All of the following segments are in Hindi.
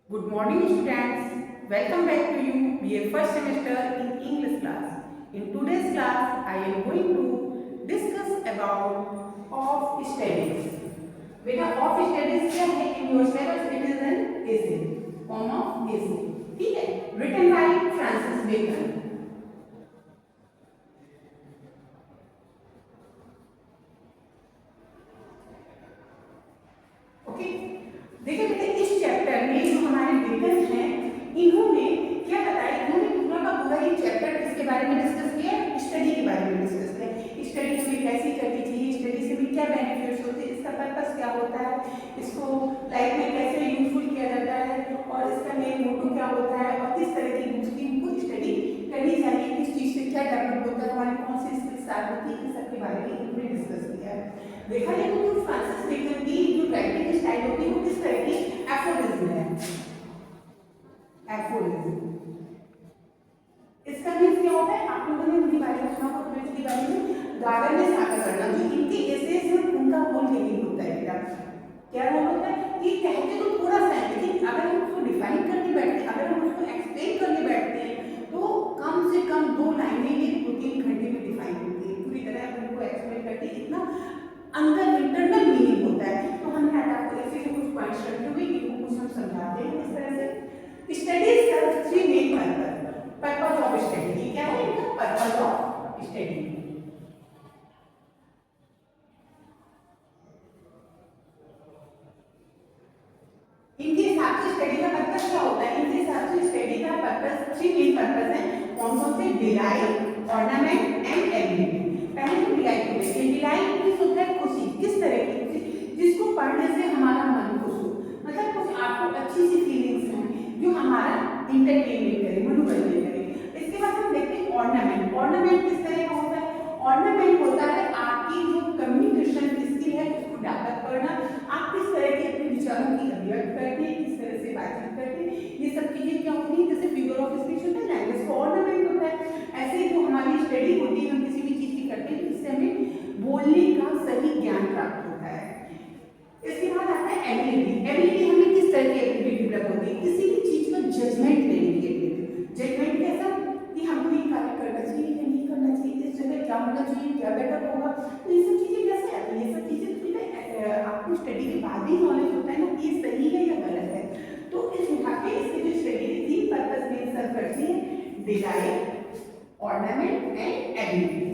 Good morning students. Welcome back to you. We are first semester in English class. In today's class, I am going to discuss about off studies. बेटा off studies क्या है? In your syllabus it is an essay, form of essay. ठीक है? Written by Francis Bacon. Okay, देखिए बेटे इस चैप्टर में जो हमारे बेकन हैं इन्होंने क्या बताया, इन्होंने पूरा का पूरा ये चैप्टर किसके बारे में डिस्कस किया, स्टडी के बारे में डिस्कस किया। स्टडी हमें कैसी करनी चाहिए, स्टडी से हमें क्या बेनिफिट्स होते हैं, इसका पर्पस क्या होता है, इसको लाइफ में कैसे यूजफुल किया जाता है और इसका मेन मोटो क्या होता है और किस तरह की बुक्स की हमको स्टडी करनी चाहिए, किस चीज़ से क्या डेवलप होता है, हमारी कौन सी स्किल्स स्टार्ट होती है, इन सब के बारे में इन्होंने डिस्कस किया है। देखा जाए तो फ्रांसिस बेकन की जो राइटिंग स्टाइल होती है वो किस तरह की एफोरिज्म है। एफोरिज्म इसका मीन्स क्या होता है, आप लोगों ने उनके बारे में सुना होगा, के बारे में गार्डन में साका करना, जो इनके एसेस हैं उनका रोल यही होता है बेटा। क्या रोल होता है कि कहते तो थोड़ा सा है, लेकिन अगर हम उसको डिफाइन करने बैठते हैं, अगर हम उसको एक्सप्लेन करने बैठते हैं तो कम से कम 2 लाइनें ही 2-3 घंटे में डिफाइन होती है, पूरी तरह उनको एक्सप्लेन करते हैं, इतना अंदर इंटरनल मीनिंग होता है। तो हमने आज आपको ऐसे कुछ पॉइंट्स रखे हुए इनको कुछ हम समझाते हैं इस तरह से। Studies serve 3 main purpose of study. क्या है इनका पर्पस ऑफ स्टडी? इनके हिसाब से स्टडी का पर्पस क्या होता है? इनके हिसाब से स्टडी का पर्पस 3 मेन पर्पस है। कौन कौन से? Delight, ornament and ability. पहले तो डिलाइट को देखिए। डिलाइट मींस होता है खुशी, किस तरह की खुशी? जिसको पढ़ने से हमारा मन खुश हो, मतलब कुछ आपको अच्छी सी फीलिंग्स हैं जो हमारा इंटरटेनमेंट करे, मनोरंजन करे। इसके बाद हम देखते हैं ऑर्नामेंट। ऑर्नामेंट किस तरह का होता है? ऑर्नामेंट होता है आपकी जो कम्युनिकेशन स्किल है उसको डेवलप करना, आप किस तरह के अपने विचारों की अभिव्यक्त करते हैं, किस तरह से बातचीत करते हैं, ये सब चीजें क्या होती है? जैसे फिगर ऑफ स्पीच होता है, लैंग्वेज का ऑर्नामेंट होता है। ऐसे जो हमारी स्टडी होती है, हम किसी भी चीज की करते हैं तो इससे हमें बोलने का सही ज्ञान प्राप्त होता है। इसके बाद आता है एबिलिटी। एबिलिटी हमें किस तरह की एबिलिटी डेवलप होती है? किसी भी चीज का जजमेंट लेने की एबिलिटी। जजमेंट कैसा कि हमको ये कार्य करना चाहिए या नहीं करना चाहिए, इस जगह क्या होना चाहिए, क्या बेटर होगा, तो ये सब चीजें कैसे आती है? ये सब चीजें आपको स्टडी के बाद ही नॉलेज होता है ना कि ये सही है या गलत है। तो इस हिसाब से इससे जो स्टडी 3 पर्पस में सर्व करती है, डिजाइन, ऑर्नामेंट एंड एबिलिटी।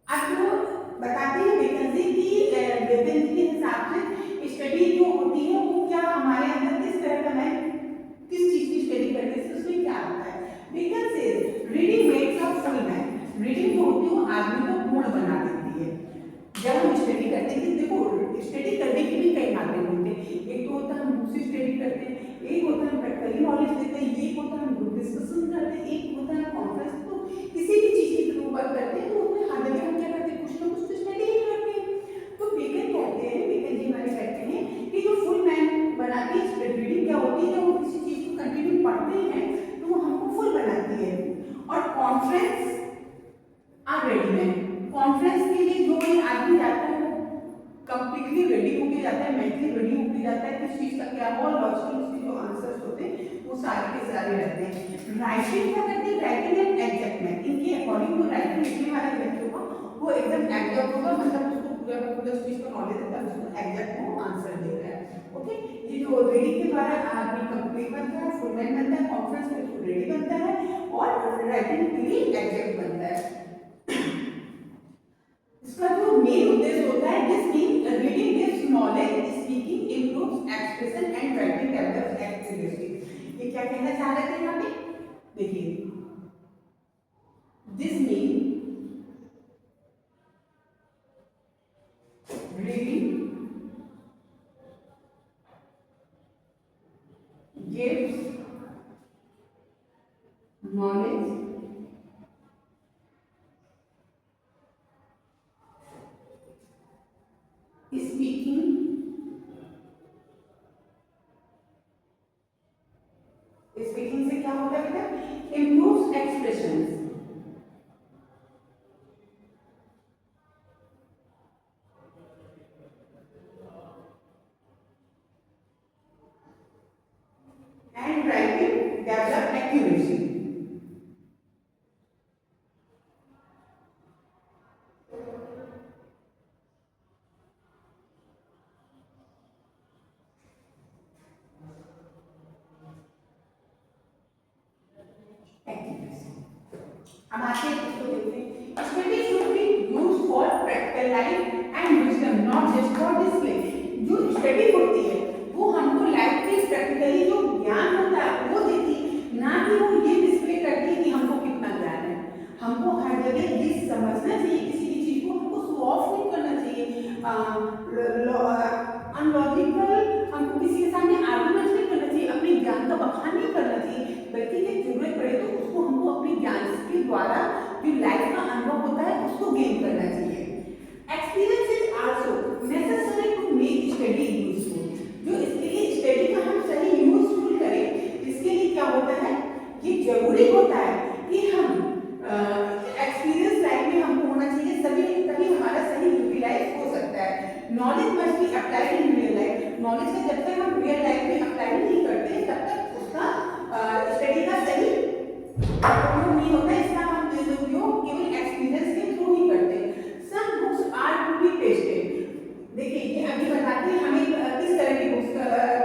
अब जो बताते हैं बेकन जी की, बेकन जी के हिसाब से स्टडी जो होती है वो क्या हमारे अंदर किस तरह का है, किस चीज की स्टडी करने से उसमें क्या होता है? बेकन से reading makes a full man. Reading जो होती है वो आदमी को पूर्ण बना देती है। जब हम स्टडी करते हैं, देखो स्टडी करने के भी कई माध्यम होते हैं। एक तो होता है हम बुक से स्टडी करते हैं, एक होता है हम प्रैक्टिकली नॉलेज देते हैं, एक होता है हम ग्रुप डिस्कशन करते हैं, एक होता है कॉन्फ्रेंस। तो किसी भी चीज के थ्रू वर्क करते हैं तो उसमें हर जगह हम क्या करते हैं, कुछ ना कुछ तो स्टडी ही करते हैं। तो बेकन कहते हैं, बेकन जी हमारे कहते हैं कि जो फुल मैन बनाती है रीडिंग क्या होती है, जब वो किसी चीज को कंटिन्यू पढ़ते हैं तो वो हमको फुल बनाती है। और कॉन्फ्रेंस आर रेडीमेड। कॉन्फ्रेंस के लिए जो कोई आदमी जाता है वो कंप्लीटली रेडी होके जाता है, मेंटली रेडी होके जाता है, किस चीज का क्या हो, लॉजिकल उसके जो आंसर्स होते हैं वो सारे के सारे रहते हैं। राइटिंग क्या करती है? राइटिंग एंड एग्जैक्टमेंट। इनके अकॉर्डिंग जो राइटिंग लिखने वाला व्यक्ति होगा वो एकदम एग्जैक्ट होगा, मतलब उसको पूरा पूरा उस चीज का नॉलेज होता है, उसको एग्जैक्ट वो आंसर दे रहा है। ओके, ये जो रीडिंग के द्वारा आदमी कंप्लीट बनता है, फुल मैन बनता है, कॉन्फ्रेंस में रेडी बनता है और राइटिंग के लिए एग्जैक्ट बनता है। इसका जो मेन उद्देश्य होता है, this mean reading gives knowledge, speaking improves expression and writing develops accuracy. ये क्या कहना चाह रहे थे यहाँ पे? देखिए, this mean reading gives knowledge, speaking speaking से क्या होता है बेटा? Improves expressions. अब आते हैं इसको देखते हैं। Study should be used for practical life and wisdom, not just for display. जो स्टडी होती है वो हमको लाइफ के प्रैक्टिकली जो ज्ञान होता है वो देती, ना कि वो ये डिस्प्ले करती है कि हमको कितना ज्ञान है। हमको हर जगह ये समझना चाहिए, किसी भी चीज को हमको शो ऑफ नहीं करना चाहिए, अनलॉजिकल हमको किसी के सामने आर्गुमेंट नहीं करना चाहिए, अपने ज्ञान का बखान नहीं करना चाहिए, बल्कि जब जरूरत पड़े तो उसको हमको अपने ज्ञान के द्वारा जो लाइफ का अनुभव होता है उसको गेन करना चाहिए। Experience is also necessary to make study useful. जो इसके लिए स्टडी का हम सही यूजफुल करें, इसके लिए क्या होता है, ये जरूरी होता है कि हम एक्सपीरियंस लाइफ में हमको होना चाहिए, तभी हमारा सही यूटिलाइज हो सकता है। Knowledge must be applied in real life. Knowledge का जब तक हम रियल लाइफ में अप्लाई नहीं करते तब तक उसका स्टडी का सही उपयोग नहीं होता। इसका हम उपयोग केवल एक्सपीरियंस के थ्रू ही करते हैं। Some books are to be tasted. देखिए ये अभी बताते हैं हमें किस तरह की बुक्स,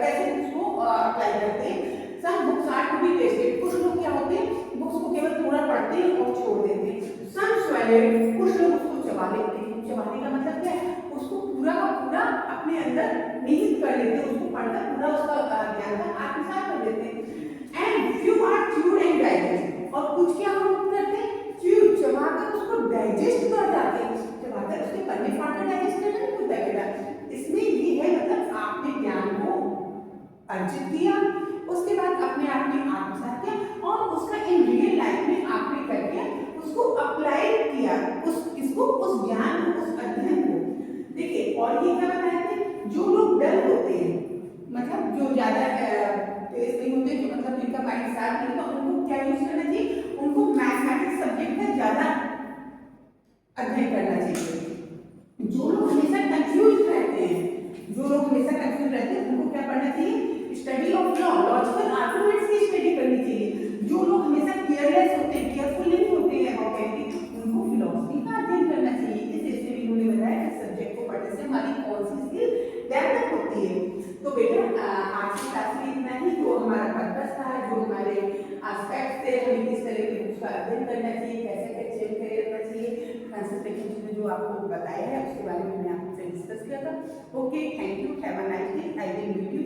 कैसे बुक्स को अप्लाई करते हैं। Some books are to be tasted. कुछ लोग क्या होते हैं बुक्स को केवल थोड़ा पढ़ते हैं और छोड़ देते हैं। सम स्वैलेड, कुछ लोग उसको चबा लेते हैं। चबाने का मतलब क्या है, उसको पूरा का पूरा अपने अंदर निहित कर लेते हैं, उसको पढ़कर पूरा उसका ज्ञान का आत्मसात कर लेते हैं। And few are chewed and digest. और कुछ क्या हम करते हैं, च्यूड चबाकर उसको डाइजेस्ट कर जाते हैं, चबाकर उसके पन्ने फाड़कर डाइजेस्ट करना नहीं होता बेटा। इसमें ये है मतलब आपने ज्ञान को अर्जित किया, उसके बाद अपने आप में आत्मसात किया और उसका इन रियल लाइफ में आपने करके उसको अप्लाई किया, उस ज्ञान को, उस अध्ययन को। देखिए और ये क्या बताए थे, जो लोग डर होते हैं, मतलब जो ज्यादा तेज नहीं होते, जो मतलब जिनका माइंड शार्प नहीं होता, उनको क्या यूज करना चाहिए, उनको मैथमेटिक्स सब्जेक्ट का ज्यादा अध्ययन करना चाहिए। जो लोग हमेशा कंफ्यूज रहते हैं, उनको क्या पढ़ना चाहिए, study of law, logical arguments की स्टडी करनी चाहिए। जो लोग हमेशा केयरलेस होते हैं, केयरफुल नहीं होते हैं उनको फिलॉसफी का अध्ययन करना चाहिए। जैसे भी उन्होंने बताया कि सब्जेक्ट को पढ़ने से हमारी कौन सी स्किल डेवलप होती है। तो बेटा आज की क्लास में इतना ही। जो हमारा पर्पस था, जो हमारे एस्पेक्ट्स थे, हमें किस तरह के बुक्स का अध्ययन करना चाहिए, कैसे चेंज करना चाहिए, कंसंट्रेशन ने जो आपको बताया है उसके बारे में मैंने आपसे डिस्कस किया था। Okay, thank you, have a nice day. I will meet you